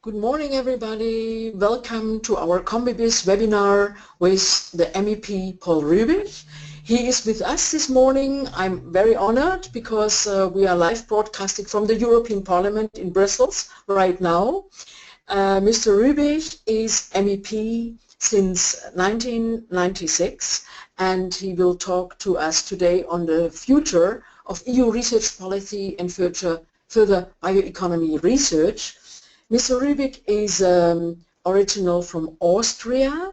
Good morning, everybody. Welcome to our CommBeBiz webinar with the MEP Paul Ruebig. He is with us this morning. I'm very honored because we are live broadcasting from the European Parliament in Brussels right now. Mr. Ruebig is MEP since 1996, and he will talk to us today on the future of EU research policy and further bioeconomy research. Mr. Ruebig is original from Austria,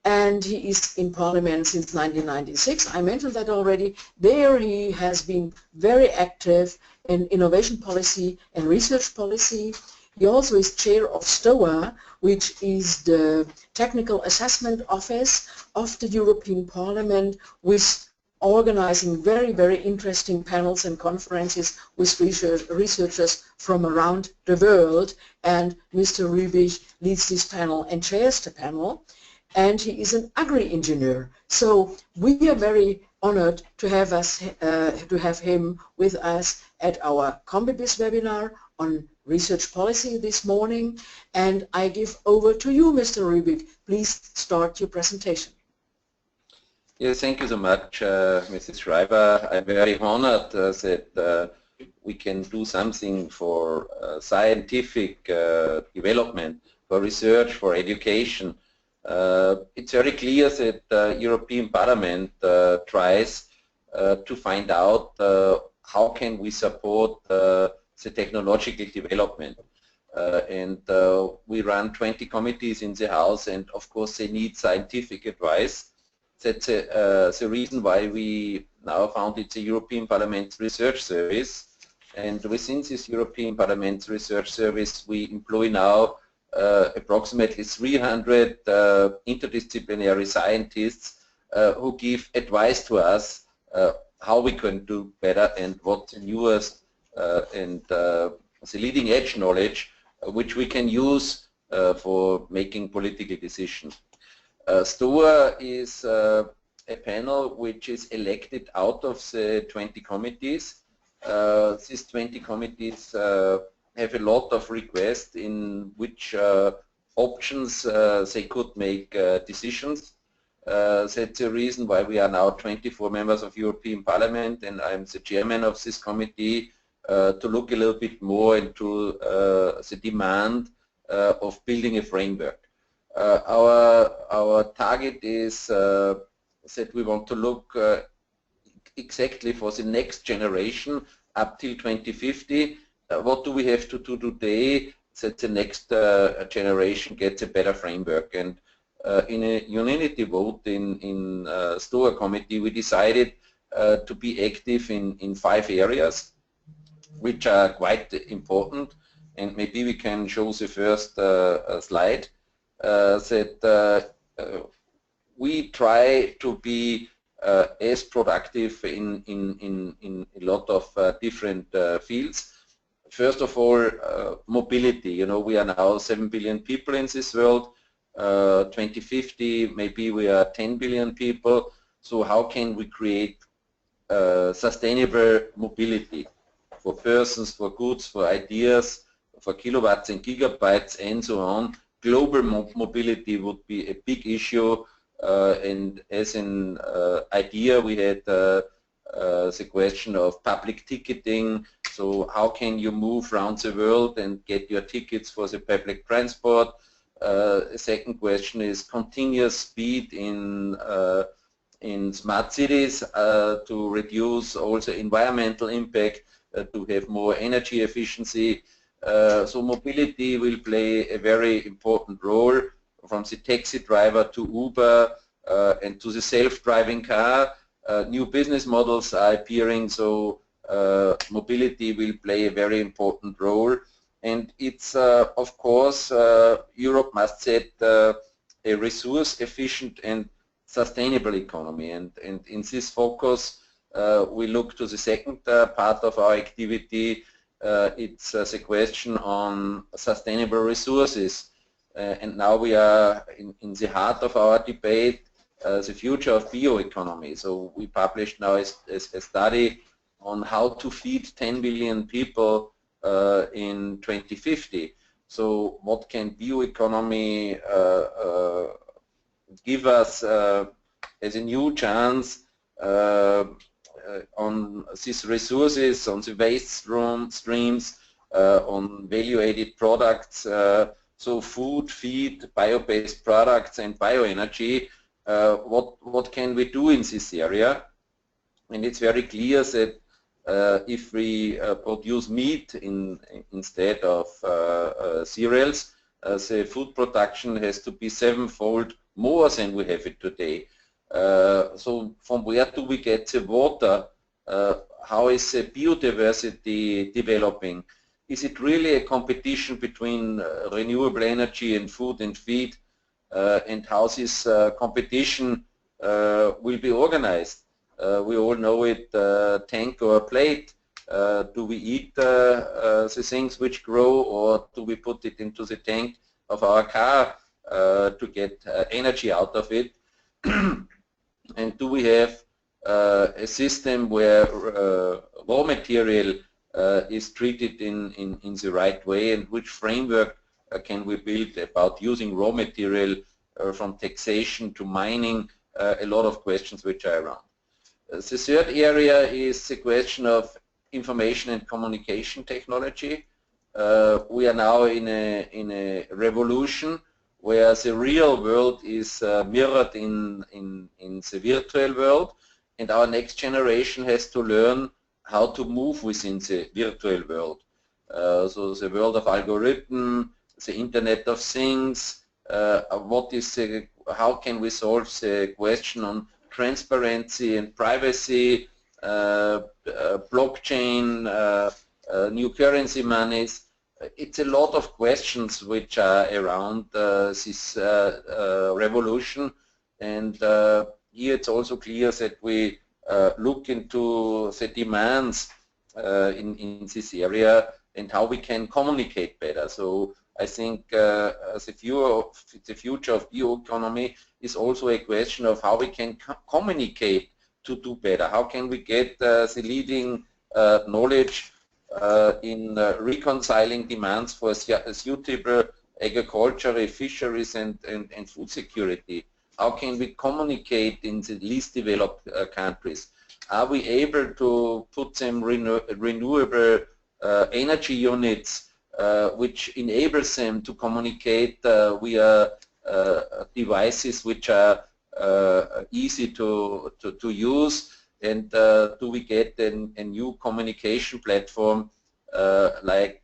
and he is in Parliament since 1996. I mentioned that already. There he has been very active in innovation policy and research policy. He also is chair of STOA, which is the Technical Assessment Office of the European Parliament, with organizing very, very interesting panels and conferences with researchers from around the world. And Mr. Ruebig leads this panel and chairs the panel. And he is an agri-engineer. So we are very honored to have him with us at our CommBeBiz webinar on research policy this morning. And I give over to you, Mr. Ruebig. Please start your presentation. Yes, thank you so much, Mrs. Schreiber. I'm very honored that we can do something for scientific development, for research, for education. It's very clear that the European Parliament tries to find out how can we support the technological development. We run 20 committees in the House, and of course they need scientific advice. That's the reason why we now founded the European Parliament's Research Service. And within this European Parliament's Research Service, we employ now approximately 300 interdisciplinary scientists who give advice to us how we can do better and what the newest and the leading edge knowledge which we can use for making political decisions. STOA is a panel which is elected out of the 20 committees. These 20 committees have a lot of requests in which options they could make decisions. That's the reason why we are now 24 members of European Parliament, and I'm the chairman of this committee to look a little bit more into the demand of building a framework. Our target is that we want to look exactly for the next generation up till 2050. What do we have to do today that the next generation gets a better framework? And in a unanimity vote in STOA committee, we decided to be active in 5 areas, which are quite important. And maybe we can show the first slide. That we try to be as productive in a lot of different fields. First of all, mobility. You know, we are now 7 billion people in this world. 2050, maybe we are 10 billion people. So how can we create sustainable mobility for persons, for goods, for ideas, for kilowatts and gigabytes, and so on? Global mobility would be a big issue, and as an idea we had the question of public ticketing. So how can you move around the world and get your tickets for the public transport? The second question is continuous speed in smart cities to reduce also environmental impact, to have more energy efficiency. So mobility will play a very important role, from the taxi driver to Uber and to the self-driving car. New business models are appearing, so mobility will play a very important role. And it's, of course, Europe must set a resource efficient and sustainable economy. And in this focus, we look to the second part of our activity. It's the question on sustainable resources. And now we are in the heart of our debate, the future of bioeconomy. So we published now a study on how to feed 10 billion people in 2050. So what can bioeconomy give us as a new chance on these resources, on the waste streams, on value-added products, so food, feed, bio-based products and bioenergy. What can we do in this area? And it's very clear that if we produce meat instead of cereals, the food production has to be 7-fold more than we have it today. So from where do we get the water? How is the biodiversity developing? Is it really a competition between renewable energy and food and feed? And how this competition will be organized? We all know it, tank or plate. Do we eat the things which grow, or do we put it into the tank of our car to get energy out of it? And do we have a system where raw material is treated in the right way, and which framework can we build about using raw material from taxation to mining? A lot of questions which are around. The third area is the question of information and communication technology. We are now in a revolution where the real world is mirrored in the virtual world, and our next generation has to learn how to move within the virtual world. So the world of algorithm, the Internet of Things, how can we solve the question on transparency and privacy, blockchain, new currency monies. It's a lot of questions which are around this revolution, and here it's also clear that we look into the demands in this area and how we can communicate better. So I think the future of bioeconomy is also a question of how we can communicate to do better. How can we get the leading knowledge in reconciling demands for suitable agriculture, fisheries and food security? How can we communicate in the least developed countries? Are we able to put some renewable energy units which enables them to communicate via devices which are easy to use? And do we get a new communication platform like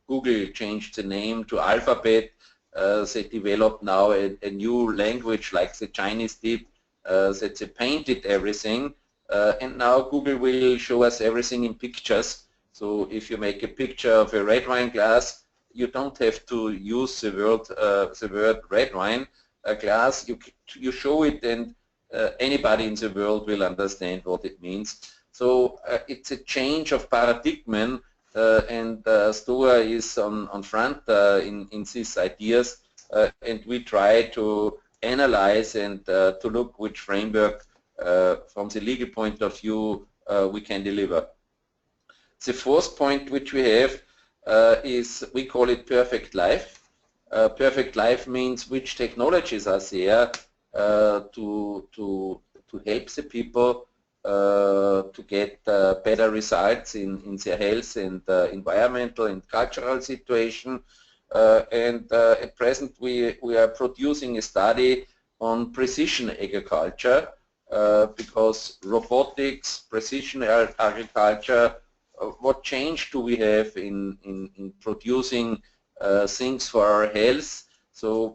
Google changed the name to Alphabet? They developed now a new language like the Chinese did, that they painted everything, and now Google will show us everything in pictures. So if you make a picture of a red wine glass, you don't have to use the word red wine glass. You show it, and anybody in the world will understand what it means. So it's a change of paradigm, and STOA is on front in these ideas, and we try to analyze and to look which framework from the legal point of view we can deliver. The fourth point which we have is, we call it perfect life. Perfect life means which technologies are there to help the people to get better results in their health and environmental and cultural situation. And at present we are producing a study on precision agriculture, because robotics, precision agriculture, what change do we have in producing things for our health? So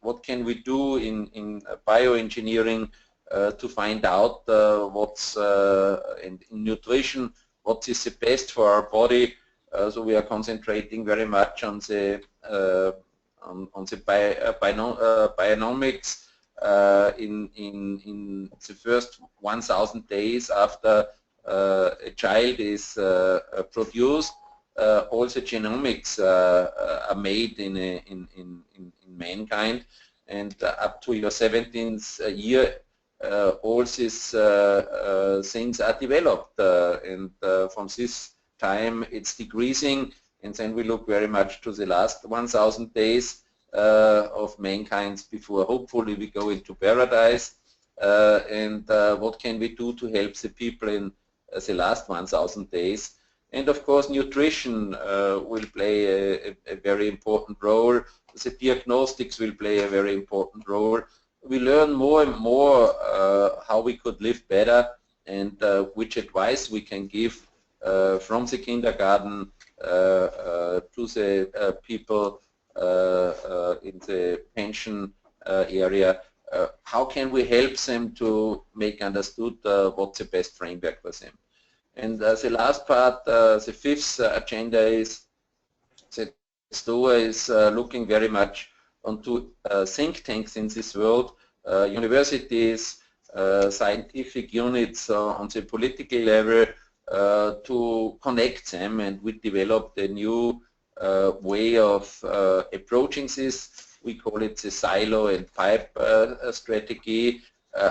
what can we do in bioengineering to find out what's in nutrition, what is the best for our body? So we are concentrating very much on the bioeconomics in the first 1,000 days after a child is produced. All the genomics are made in mankind, and up to your 17th year all these things are developed, and from this time it's decreasing, and then we look very much to the last 1,000 days of mankind before hopefully we go into paradise, and what can we do to help the people in the last 1,000 days. And of course nutrition will play a very important role. The diagnostics will play a very important role. We learn more and more how we could live better and which advice we can give from the kindergarten to the people in the pension area. How can we help them to make understood what's the best framework for them? And the last part, the fifth agenda is that STOA is looking very much onto think tanks in this world, universities, scientific units on the political level to connect them, and we developed a new way of approaching this. We call it the silo and pipe strategy.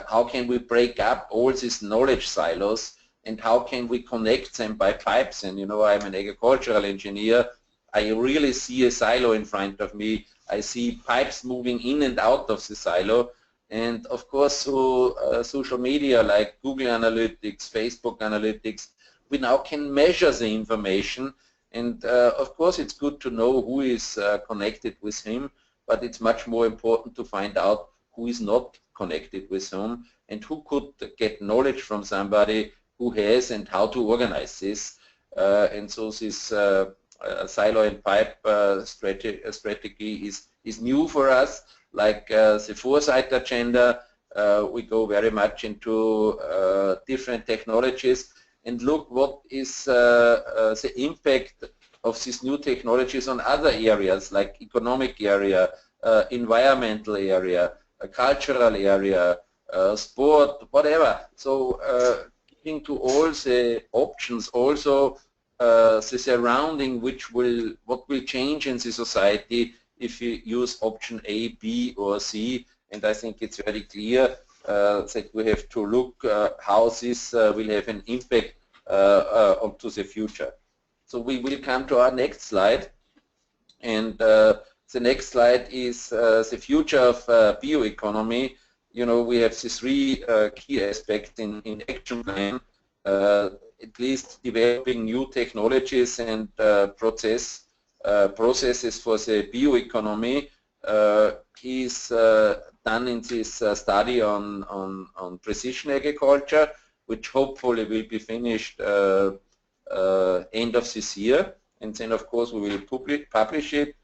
How can we break up all these knowledge silos, and how can we connect them by pipes? And you know, I'm an agricultural engineer. I really see a silo in front of me. I see pipes moving in and out of the silo. And of course, through social media like Google Analytics, Facebook Analytics, we now can measure the information. And of course, it's good to know who is connected with him, but it's much more important to find out who is not connected with whom and who could get knowledge from somebody who has, and how to organize this. And so this silo and pipe strategy is new for us. Like the foresight agenda, we go very much into different technologies and look what is the impact of these new technologies on other areas like economic area, environmental area, cultural area, sport, whatever. So to all the options, also the surrounding what will change in the society if you use option A, B or C. And I think it's very clear that we have to look how this will have an impact onto the future. So we will come to our next slide, and the next slide is the future of bioeconomy. You know, we have the three key aspects in action plan, at least developing new technologies and processes for the bioeconomy is done in this study on precision agriculture, which hopefully will be finished end of this year. And then of course we will publish it.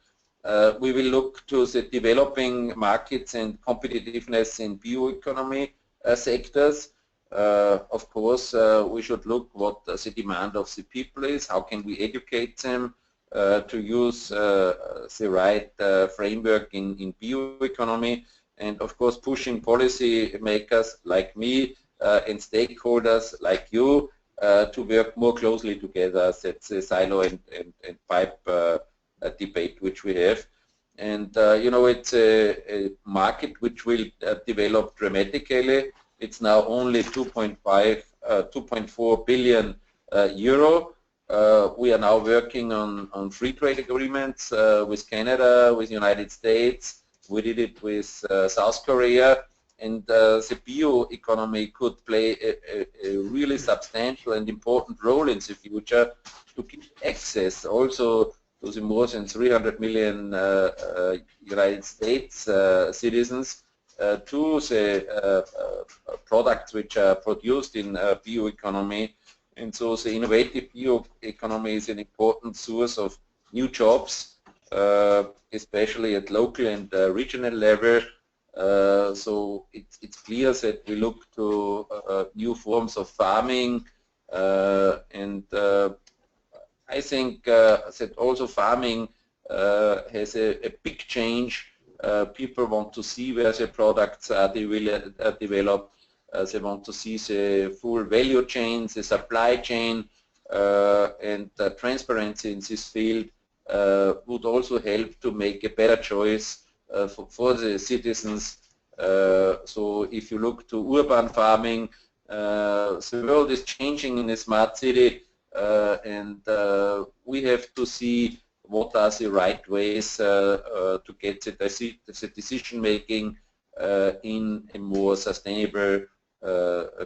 We will look to the developing markets and competitiveness in bioeconomy sectors. Of course, we should look what the demand of the people is, how can we educate them to use the right framework in bioeconomy, and of course pushing policy makers like me and stakeholders like you to work more closely together. That's the silo and pipe debate which we have. And you know, it's a market which will develop dramatically. It's now only 2.4 billion euro. We are now working on free trade agreements with Canada, with the United States. We did it with South Korea, and the bioeconomy could play a really substantial and important role in the future to give access also to the more than 300 million United States citizens to the products which are produced in bioeconomy. And so the innovative bioeconomy is an important source of new jobs, especially at local and regional level. So it's clear that we look to new forms of farming, and I think that also farming has a big change. People want to see where the products are developed. They want to see the full value chain, the supply chain, and transparency in this field would also help to make a better choice for the citizens. So if you look to urban farming, the world is changing in a smart city. and we have to see what are the right ways to get the decision making in a more sustainable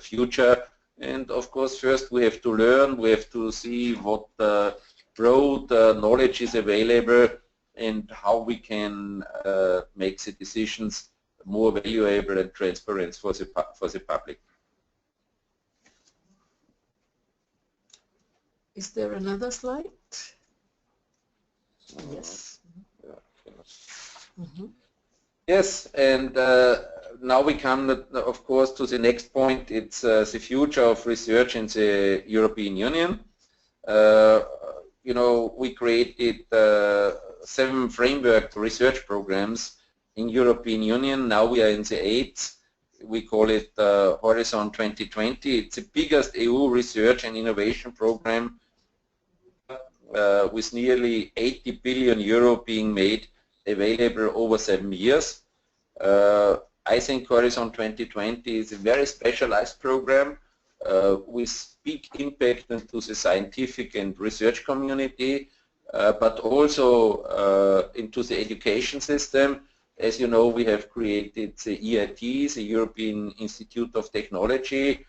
future. And of course, first we have to learn, we have to see what broad knowledge is available and how we can make the decisions more valuable and transparent for the public. Is there another slide? Yes. Yes, and now we come, of course, to the next point. It's the future of research in the European Union. You know, we created 7 framework research programs in European Union. Now we are in the 8th. We call it Horizon 2020. It's the biggest EU research and innovation program with nearly 80 billion euro being made available over 7 years. I think Horizon 2020 is a very specialized program with big impact into the scientific and research community, but also into the education system. As you know, we have created the EIT, the European Institute of Technology,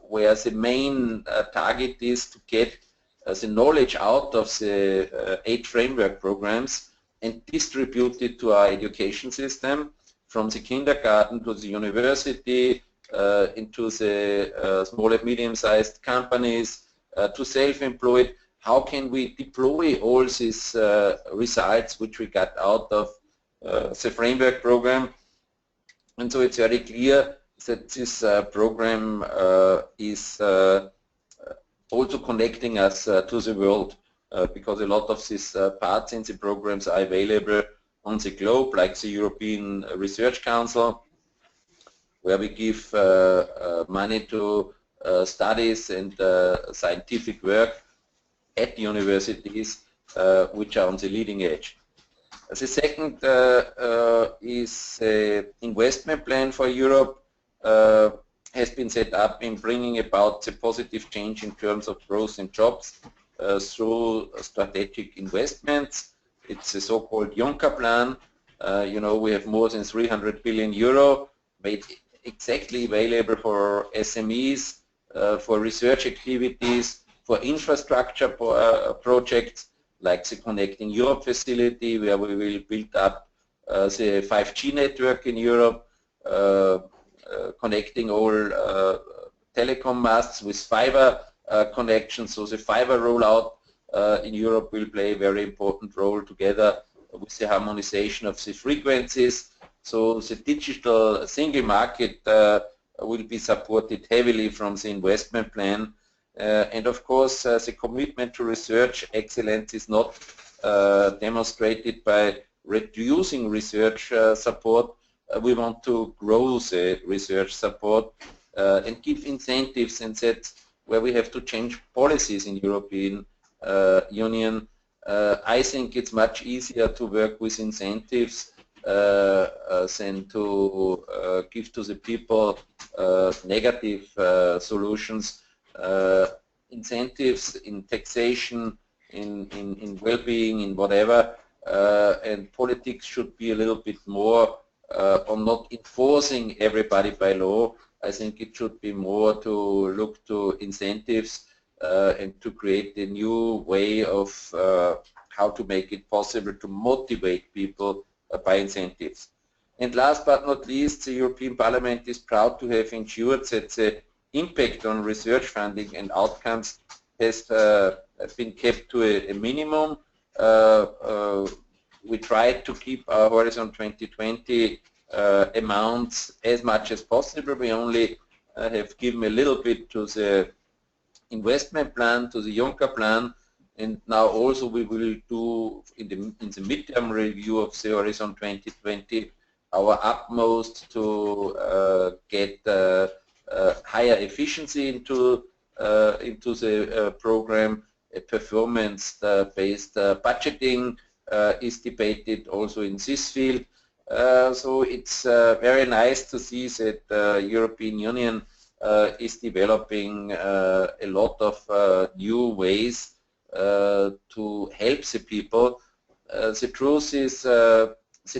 where the main target is to get the knowledge out of the 8 framework programs and distribute it to our education system, from the kindergarten to the university, into the small and medium-sized companies, to self-employed. How can we deploy all these results which we got out of the framework program? And so it's very clear that this program is also connecting us to the world, because a lot of these parts in the programs are available on the globe, like the European Research Council, where we give money to studies and scientific work at universities which are on the leading edge. The second is the investment plan for Europe, has been set up in bringing about the positive change in terms of growth and jobs through strategic investments. It's the so-called Juncker plan. You know, we have more than 300 billion euro made exactly available for SMEs, for research activities, for infrastructure projects like the Connecting Europe facility, where we will build up the 5G network in Europe, connecting all telecom masts with fiber connections. So the fiber rollout in Europe will play a very important role together with the harmonization of the frequencies. So the digital single market will be supported heavily from the investment plan. And of course, the commitment to research excellence is not demonstrated by reducing research support. We want to grow the research support and give incentives, and that's where we have to change policies in European Union. I think it's much easier to work with incentives than to give to the people negative solutions. Incentives in taxation, in well-being, in whatever, and politics should be a little bit more on not enforcing everybody by law. I think it should be more to look to incentives and to create a new way of how to make it possible to motivate people by incentives. And last but not least, the European Parliament is proud to have ensured that the impact on research funding and outcomes has been kept to a minimum. We tried to keep our Horizon 2020 amounts as much as possible. We only have given a little bit to the investment plan, to the Juncker plan, and now also we will do in the midterm review of the Horizon 2020 our utmost to get higher efficiency into the program. A performance-based budgeting is debated also in this field. So it's very nice to see that the European Union is developing a lot of new ways to help the people. The truth is the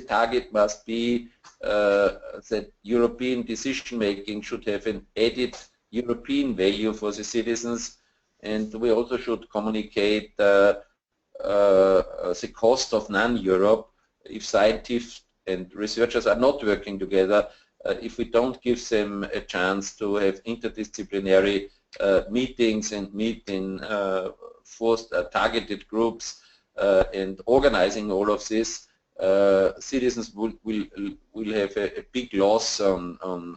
target must be that European decision making should have an added European value for the citizens, and we also should communicate the cost of non-Europe. If scientists and researchers are not working together, if we don't give them a chance to have interdisciplinary meetings and meet in forced targeted groups and organizing all of this, citizens will have a big loss on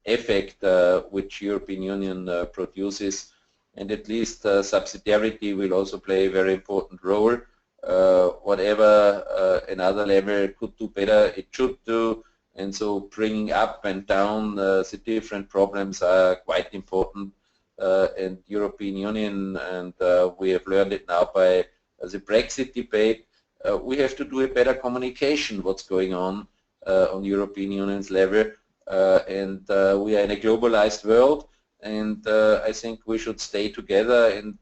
effect which European Union produces, and at least subsidiarity will also play a very important role. Whatever another level could do better, it should do, and so bringing up and down the different problems are quite important. And European Union, and we have learned it now by the Brexit debate, we have to do a better communication what's going on European Union's level, and we are in a globalized world, and I think we should stay together and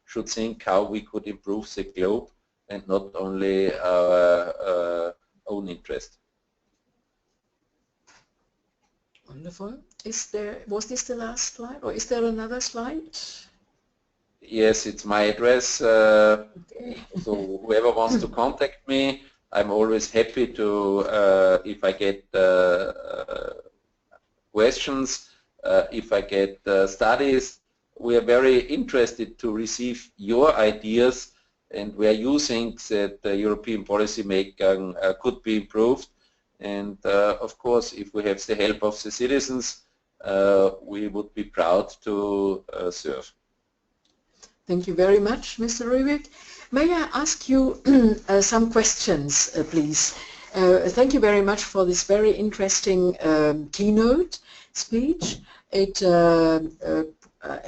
should think how we could improve the globe and not only our own interest. Wonderful. Was this the last slide, or is there another slide? Yes, it's my address. Okay. So whoever wants to contact me, I'm always happy to, if I get questions, if I get studies. We are very interested to receive your ideas, and we are using that European policy making could be improved. And of course, if we have the help of the citizens, we would be proud to serve. Thank you very much, Mr. Ruebig. May I ask you some questions, please? Thank you very much for this very interesting keynote speech. It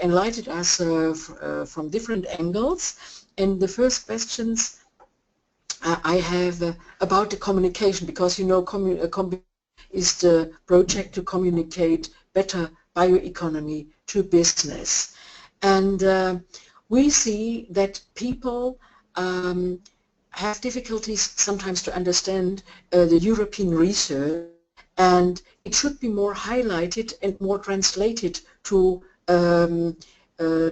enlightened us from different angles. And the first questions I have about the communication, because you know CommBeBiz is the project to communicate better bioeconomy to business. And we see that people have difficulties sometimes to understand the European research, and it should be more highlighted and more translated to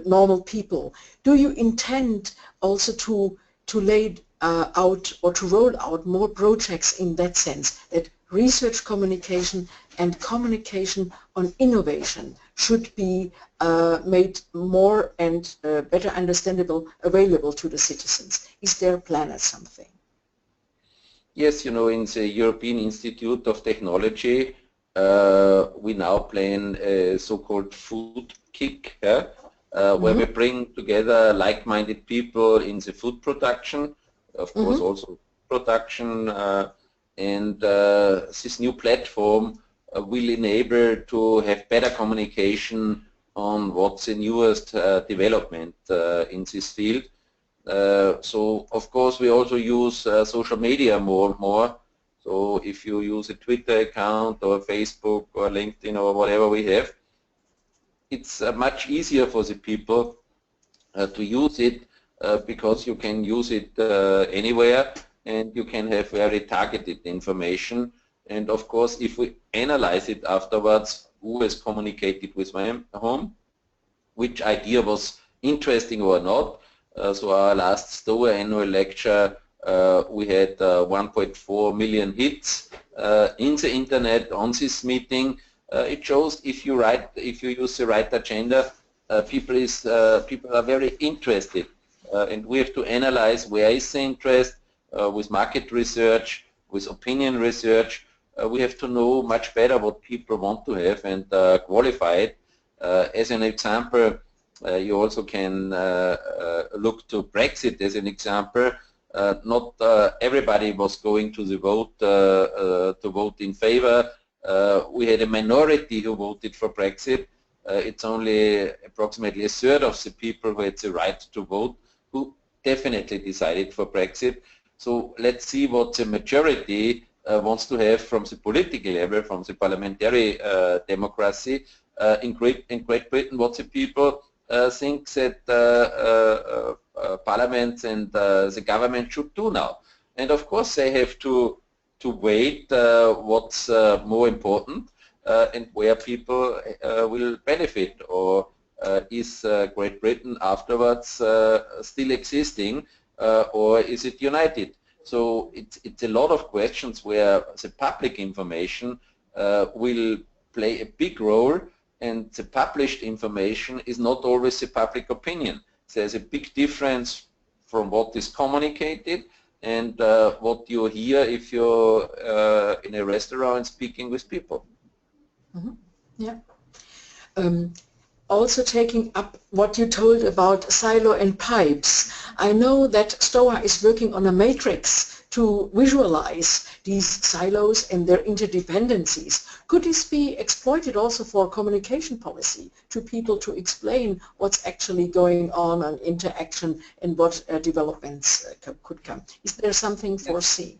normal people. Do you intend also to lay out or to roll out more projects in that sense, that research communication and communication on innovation should be made more and better understandable, available to the citizens? Is there a plan or something? Yes, you know, in the European Institute of Technology, we now plan a so-called food kick, where we bring together like-minded people in the food production, of course also production, and this new platform will enable to have better communication on what's the newest development in this field. So of course we also use social media more and more. So if you use a Twitter account or Facebook or LinkedIn or whatever we have, it's much easier for the people to use it because you can use it anywhere, and you can have very targeted information. And of course, if we analyze it afterwards, who has communicated with whom, which idea was interesting or not. So our last STOA annual lecture, we had 1.4 million hits in the internet on this meeting. It shows if you use the right agenda, people are very interested, and we have to analyze where is the interest with market research, with opinion research. We have to know much better what people want to have and qualify it. As an example, you also can look to Brexit as an example. Not everybody was going to the vote to vote in favor. We had a minority who voted for Brexit. It's only approximately a third of the people who had the right to vote who definitely decided for Brexit. So let's see what the majority wants to have from the political level, from the parliamentary democracy. In Great Britain, what the people think that parliaments and the government should do now. And of course they have to wait what's more important and where people will benefit, or is Great Britain afterwards still existing, or is it united? So it's a lot of questions where the public information will play a big role, and the published information is not always the public opinion. There's a big difference from what is communicated and what you hear if you're in a restaurant speaking with people. Mm-hmm. Yeah. Also taking up what you told about silo and pipes, I know that STOA is working on a matrix to visualize these silos and their interdependencies. Could this be exploited also for communication policy, to people to explain what's actually going on and interaction and what developments could come? Is there something foreseen?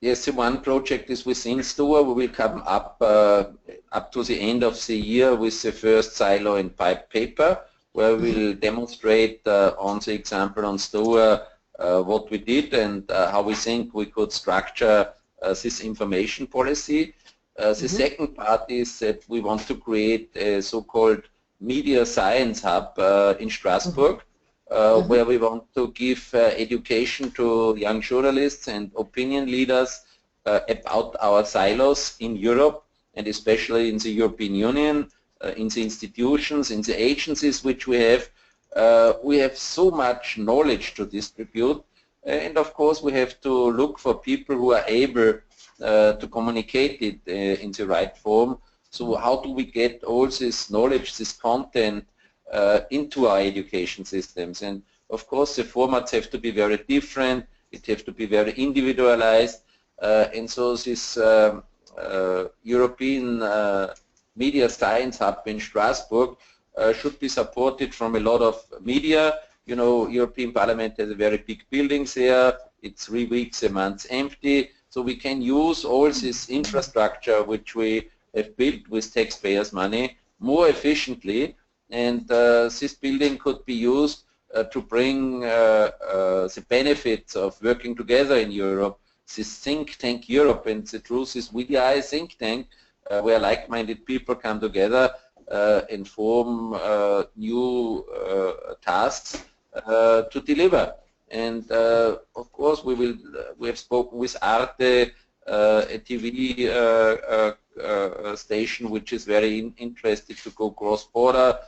Yes, the one project is within STOA. We will come up to the end of the year with the first silo and pipe paper, where we'll demonstrate on the example on STOA what we did and how we think we could structure this information policy. The second part is that we want to create a so-called media science hub in Strasbourg, where we want to give education to young journalists and opinion leaders about our silos in Europe, and especially in the European Union, in the institutions, in the agencies which we have. We have so much knowledge to distribute, and of course we have to look for people who are able to communicate it in the right form. So how do we get all this knowledge, this content into our education systems? And of course the formats have to be very different, it has to be very individualized, and so this European Media Science Hub in Strasbourg should be supported from a lot of media. You know, European Parliament has a very big building there, it's 3 weeks a month empty, so we can use all this infrastructure which we have built with taxpayers' money more efficiently, and this building could be used to bring the benefits of working together in Europe, this think tank Europe. And the truth is we are a think tank where like-minded people come together and form new tasks to deliver. And of course we have spoken with Arte, a TV station which is very interested to go cross-border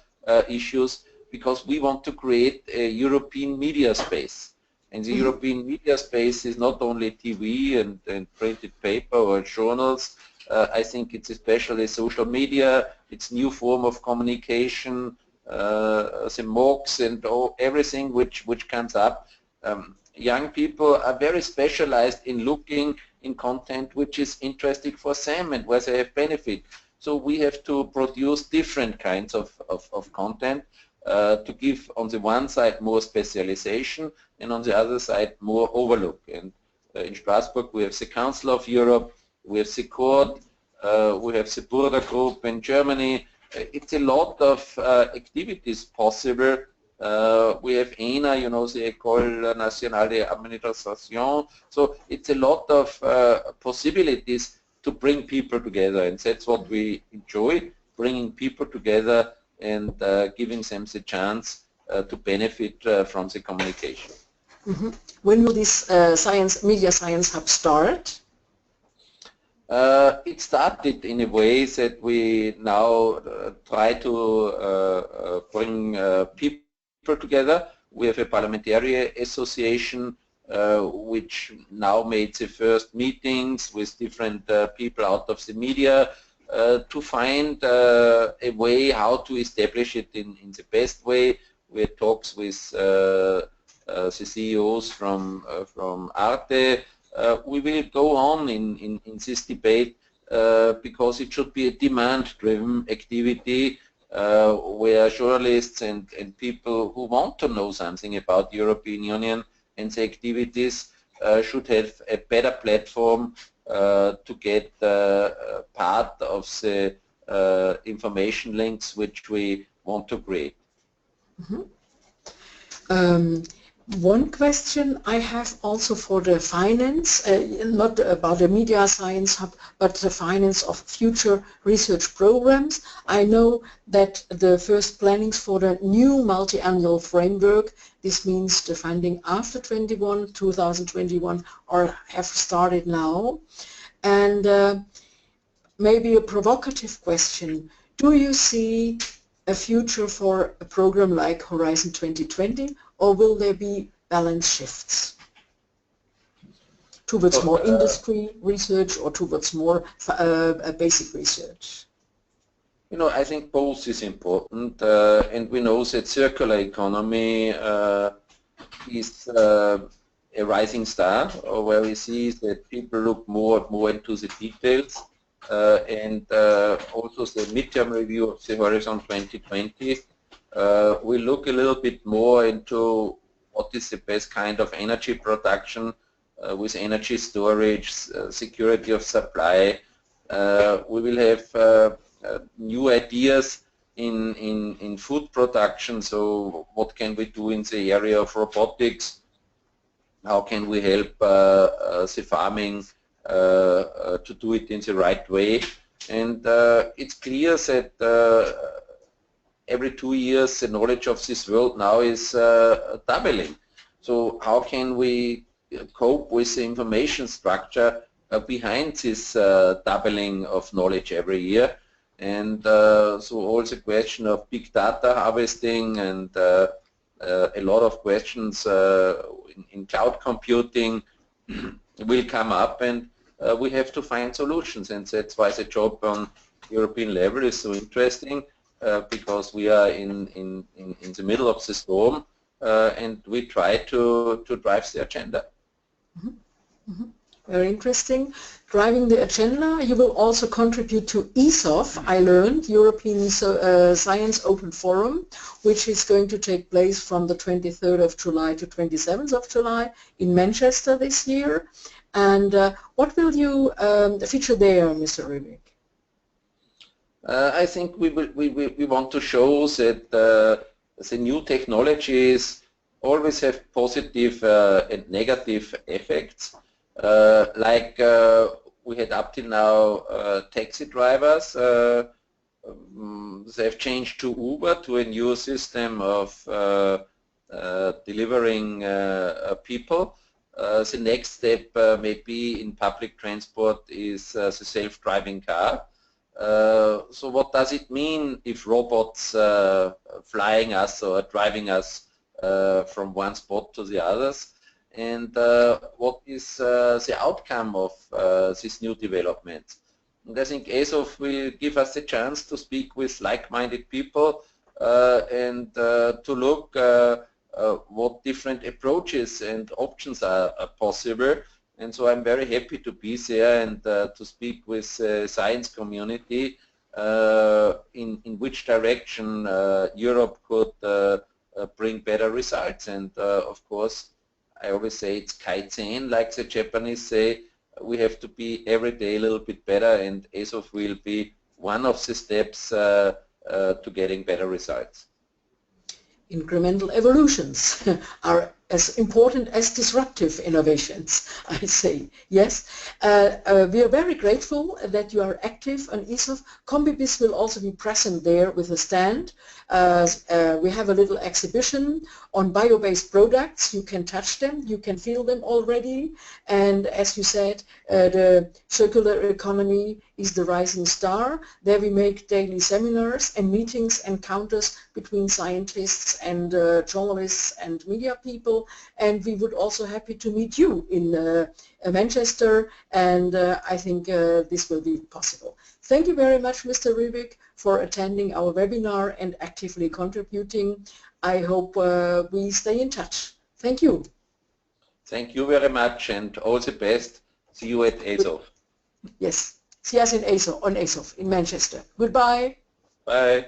issues, because we want to create a European media space. And the European media space is not only TV and printed paper or journals. I think it's especially social media, it's new form of communication, the MOOCs and everything which comes up. Young people are very specialized in looking in content which is interesting for them and where they have benefit. So we have to produce different kinds of content to give on the one side more specialization and on the other side more overlook. And in Strasbourg we have the Council of Europe, we have the Court, we have the Burda Group in Germany. It's a lot of activities possible. We have ENA, you know, the École Nationale d'Administration. So it's a lot of possibilities to bring people together, and that's what we enjoy, bringing people together and giving them the chance to benefit from the communication. When will this media science hub start? It started in a way that we now try to bring people together. We have a parliamentary association which now made the first meetings with different people out of the media to find a way how to establish it in the best way. We had talks with the CEOs from Arte. We will go on in this debate because it should be a demand-driven activity where journalists and people who want to know something about the European Union and the activities should have a better platform to get part of the information links which we want to create. One question I have also for the finance, not about the media science hub, but the finance of future research programs. I know that the first plannings for the new multi-annual framework, this means the funding after 2021, have started now. And maybe a provocative question, do you see a future for a program like Horizon 2020, or will there be balance shifts towards more industry research or towards more basic research? You know, I think both is important, and we know that circular economy is a rising star, where we see that people look more and more into the details. And also the midterm review of the Horizon 2020 we look a little bit more into what is the best kind of energy production with energy storage, security of supply. We will have new ideas in food production, so what can we do in the area of robotics? How can we help the farming to do it in the right way? And it's clear that every 2 years the knowledge of this world now is doubling. So how can we cope with the information structure behind this doubling of knowledge every year? And so also question of big data harvesting and a lot of questions in cloud computing will come up, and we have to find solutions, and that's why the job on European level is so interesting, because we are in the middle of the storm, and we try to drive the agenda. Mm-hmm. Mm-hmm. Very interesting. Driving the agenda, you will also contribute to ESOF, I learned, European Science Open Forum, which is going to take place from the 23rd of July to 27th of July in Manchester this year. And what will you feature there, Mr. Ruebig? I think we want to show that the new technologies always have positive and negative effects. Like we had up till now taxi drivers, they've changed to Uber, to a new system of delivering people. The next step maybe in public transport is the self-driving car. So what does it mean if robots flying us or driving us from one spot to the others? And what is the outcome of these new developments? And I think ESOF will give us a chance to speak with like-minded people and to look what different approaches and options are possible. And so I'm very happy to be there and to speak with the science community in which direction Europe could bring better results. And of course, I always say it's kaizen, like the Japanese say. We have to be every day a little bit better, and ESOF will be one of the steps to getting better results. Incremental evolutions are as important as disruptive innovations, I say. Yes, we are very grateful that you are active on ESOF. CommBeBiz will also be present there with a stand. We have a little exhibition on bio-based products. You can touch them, you can feel them already, and as you said, the circular economy is the rising star. There we make daily seminars and meetings, encounters between scientists and journalists and media people, and we would also happy to meet you in Manchester, and I think this will be possible. Thank you very much, Mr. Ruebig, for attending our webinar and actively contributing. I hope we stay in touch. Thank you. Thank you very much, and all the best. See you at ESOF. Yes, see us in ESOF, on ESOF in Manchester. Goodbye. Bye.